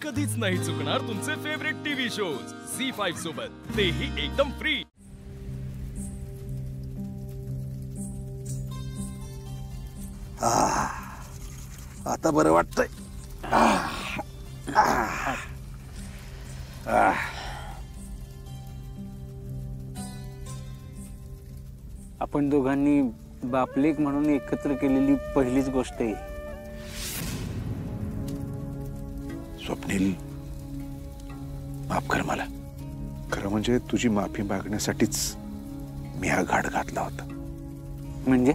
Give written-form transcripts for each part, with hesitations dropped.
कधीच नाही चुकणार तुमचे फेवरेट टीव्ही शोज झी5 सोबत, तेही एकदम फ्री। आता बरं वाटतंय। आपण दोघांनी बापलेक म्हणून एकत्र केलेली पहिलीच गोष्ट आहे। स्वप्नील, माफ कर मला। खरं म्हणजे तुझी माफी मागण्यासाठीच मी हा घाट घातला होता। म्हणजे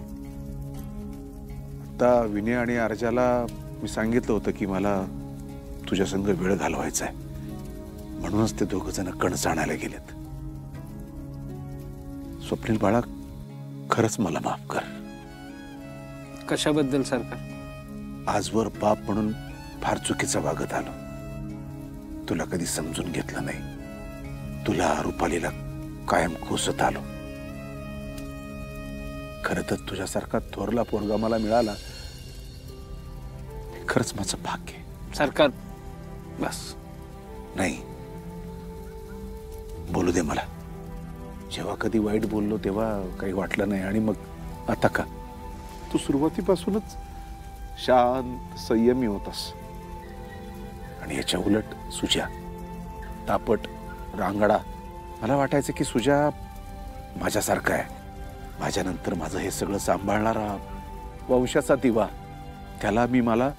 आता विनय आणि अर्जाला मी सांगितलं होतं की मला तुझ्या संग वेळ घालवायचा आहे, म्हणूनच ते दोघ जण कणस आणायला गेलेत। स्वप्नील बाळा, खरंच मला माफ कर। कशाबद्दल सरकार? आजवर बाप म्हणून फार चुकीचा वागत आलो, तुला कधी समजून घेतलं नाही, तुला रुपालीला कायम खोसत आलो। खरं तर तुझ्यासारखा थोरला पोरगा मला मिळाला, खरंच माझं भाग्य आहे। सरकार बस। नाही, बोलू दे मला। जेव्हा कधी वाईट बोललो तेव्हा काही वाटलं नाही, आणि मग आता का? तू सुरुवातीपासूनच शांत संयमी होतास, आणि याच्या उलट सुजा तापट रांगडा। मला वाटायचं की सुजा माझ्यासारखा आहे, माझ्यानंतर माझं हे सगळं सांभाळणारा वंशाचा दिवा। त्याला मी मला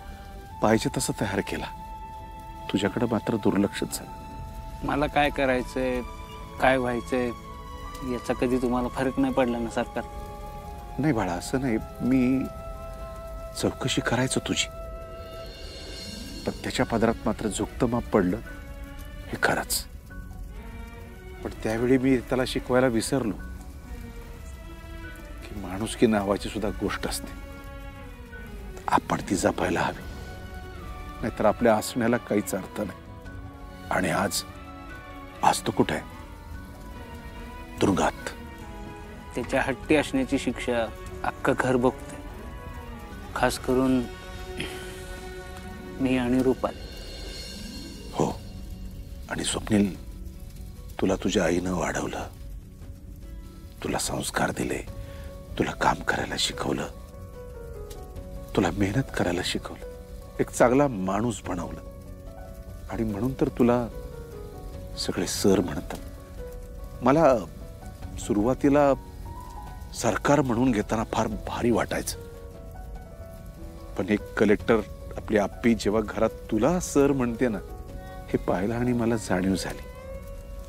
पाहिजे तसं तयार केला, तुझ्याकडे मात्र दुर्लक्षच झालं। मला काय करायचंय, काय व्हायचंय याचा कधी तुम्हाला फरक नाही पडला ना सरकार? नाही बाळा, असं नाही। मी चौकशी करायचो तुझी, पण त्याच्या पदरात मात्र झुकतं माप पडलं हे खरंच। पण त्यावेळी मी त्याला शिकवायला विसरलो की माणुसकी नावाची सुद्धा गोष्ट असते, आपण ती जपायला हवी, नाहीतर आपल्या असण्याला काहीच अर्थ नाही। आणि आज तो कुठे आहे? तुरुंगात। त्याच्या हट्टी असण्याची शिक्षा अख्खं घर बघते, खास करून मी आणि रुपाली। हो, आणि स्वप्नील, तुला तुझ्या आईनं वाढवलं, तुला संस्कार दिले, तुला काम करायला शिकवलं, तुला मेहनत करायला शिकवलं, एक चांगला माणूस बनवलं, आणि म्हणून तर तुला सगळे सर म्हणतात। मला सुरुवातीला सरकार म्हणून घेताना फार भारी वाटायचं, पण एक कलेक्टर आपली आप्पी जेव्हा घरात तुला सर म्हणते ना, हे पाहिलं आणि मला जाणीव झाली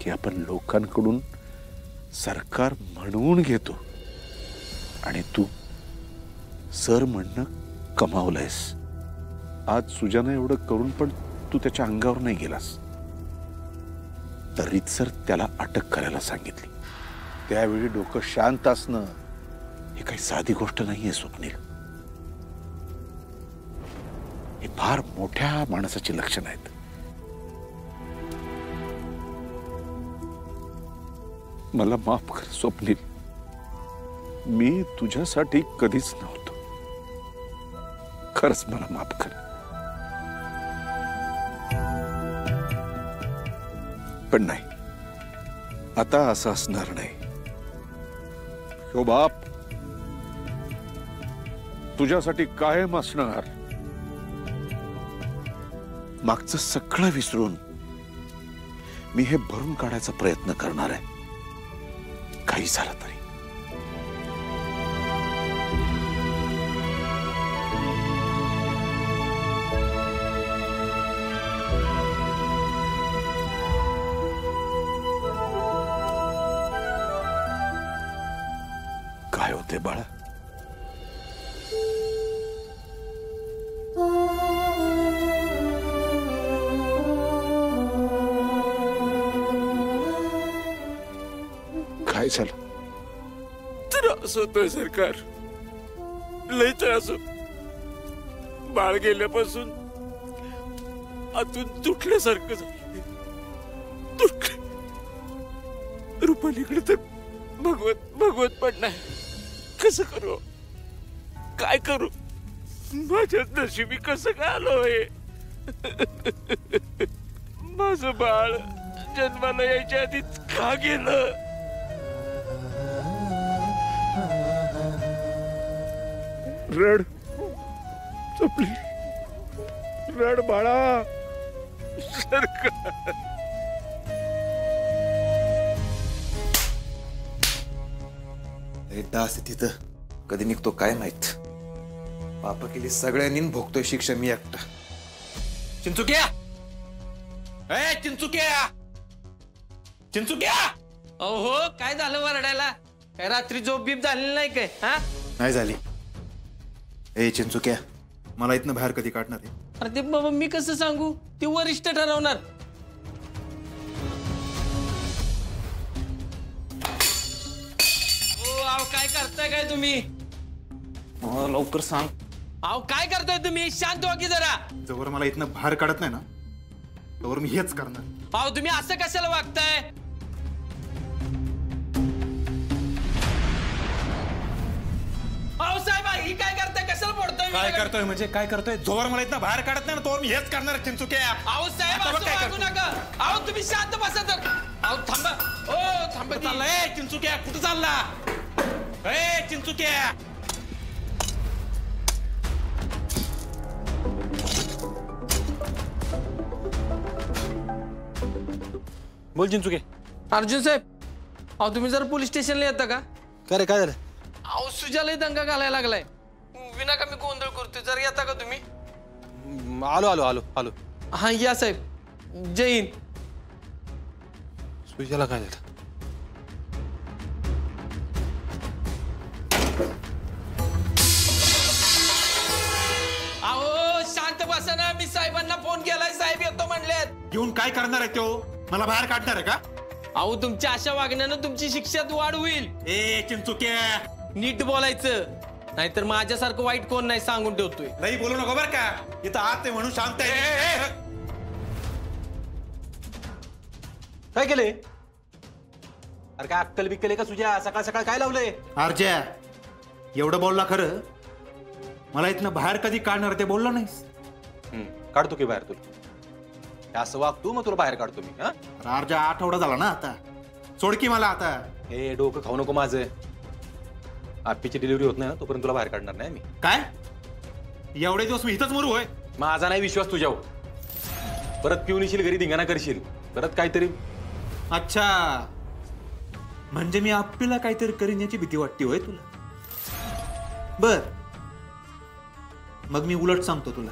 की आपण लोकांकडून सरकार म्हणून घेतो, आणि तू सर म्हणणं कमावलंयस। आज सुजानं एवढं करून पण तू त्याच्या अंगावर नाही गेलास, तर रीतसर त्याला अटक करायला सांगितली। त्यावेळी डोकं शांत असणं ही काही साधी गोष्ट नाहीये स्वप्नील, हे फार मोठ्या माणसाची लक्षणं आहेत। मला माफ कर स्वप्नील, मी तुझ्यासाठी कधीच नव्हतो, खरंच मला माफ कर। पण नाही, आता असं असणार नाही। हो बाप, तुझ्यासाठी कायम असणार। मागचं सगळं विसरून मी हे भरून काढायचा प्रयत्न करणार आहे, काही झालं तरी। काय होते बाळा? काय झालं? त्रास होतोय सरकार, लय त्रास होत। बाळ गेल्यापासून आतून तुटल्यासारखं झालं, तुटलं। रुपालीकडे तर भगवत पण नाही, कसं करू, काय करू? माझ्या नशिबी कसं काय आलो हे? माझं बाळ जन्माला यायच्या आधीच का गेलं? रड चपली, रड बाळा. सरकार डास तिथं कधी निघतो काय माहित. पाप केली सगळ्यांनी भोगतोय शिक्षा मी एकटा. चिंचुक्या, ए चिंचुक्या, चिंचुक्या. अहो काय झालं वरडायला? काय रात्री झोप बीप झालेली नाही काय? हा नाही झाली. ए चिंचुक्या, मला इथनं बाहेर कधी काढणार आहे? अरे ते बाबा मी कसं सांगू? ते वरिष्ठ ठरवणार. अहो काय करताय काय तुम्ही? लवकर सांग. अहो काय करताय तुम्ही? शांत व्हा की जरा. जवळ मला इथनं बाहेर काढत नाही ना, तोवर मी हेच करणार. अहो तुम्ही असं कशाला वागताय? अहो साहेब ही काय करताय? कशाला पडतोय? काय करतोय म्हणजे काय करतोय? जोवर मला इथनं बाहेर काढत नाही ना, तोवर मी हेच करणार. चिंचुक्या, अहो साहेब आता बघ असं काय वागू करतोय. नका. अहो तुम्ही शांत बसा तर. अहो थांबा. ओ थांबा की. चालला ए चिंचुक्या, कुठं चालला? ए चिंचुक्या. बोल चिंचुके. अर्जुन साहेब अहो तुम्ही जर पोलीस स्टेशनला येता का? काय रे, काय झालं? अहो सुजालाही दंगा घालायला लागलाय. विनाकामी गोंधळ करतोय. जर येता का तुम्ही? आलो आलो आलो आलो. हा या साहेब. जय हिंद. सुजाला काय झालं? अहो शांत बसा ना. मी साहेबांना फोन केलाय. साहेब येतो म्हणलेत. घेऊन काय करणार आहे तो? मला बाहेर काढणार आहे का? अहो तुमच्या अशा वागण्यानं तुमची शिक्षात वाढ होईल. ए चिंचुक्या, नीट बोलायचं, नाहीतर माझ्यासारखं वाईट कोण नाही सांगून ठेवतोय. नाही बोलू नको बर का. इथं आत आहे म्हणून शांत आहे. काय केले? अरे काय अक्कल बिक्कल का तुझ्या? सकाळ सकाळ काय लावलंय? अर्ज्या, एवढं बोलला खरं? मला इथनं बाहेर कधी काढणार ते बोलला नाहीस? काढतो की बाहेर तुला. असं वाग तू, मग तुला बाहेर काढतो मी. हा अर्जा आठवडा झाला ना आता. सोड की मला आता. हे डोकं खाऊ नको माझं. आप्पीची डिलिव्हरी होत नाही ना, तोपर्यंत तुला बाहेर काढणार नाही मी. काय एवढे दिवस मी इथंच मरू होय? माझा नाही विश्वास तुझ्यावर. परत पिऊन येशील, घरी धिंगाणा करशील, परत काहीतरी. अच्छा, म्हणजे मी आप्पीला काहीतरी करीन याची भीती वाटते होय तुला? बर, मग मी उलट सांगतो तुला.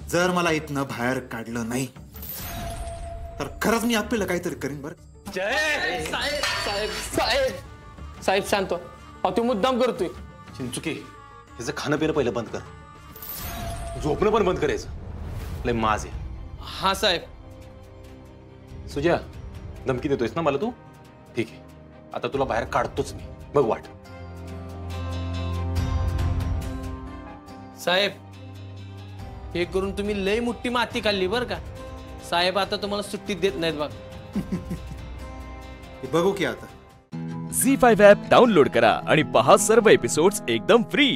जर मला इथनं बाहेर काढलं नाही तर खरंच मी आप्पीला काहीतरी करीन. बरं साहेब साहेब साहेब साहेब शांत व्हा. अहो तू मुद्दाम करतोय. चिंचुके, ह्याचं खाणं पिणं पहिलं बंद कर. झोपणं पण बंद करायचं. लय माज आहे. हा साहेब. सुजा, धमकी देतोयस ना मला तू? ठीक आहे, आता तुला बाहेर काढतोच मी. बघ वाट. साहेब हे करून तुम्ही लय मोठी माती खाल्ली बर का. साहेब आता तुम्हाला सुट्टी देत नाहीत बघ. बघू की आता. झी5 ॲप डाउनलोड करा आणि पहा सर्व एपिसोड्स एकदम फ्री.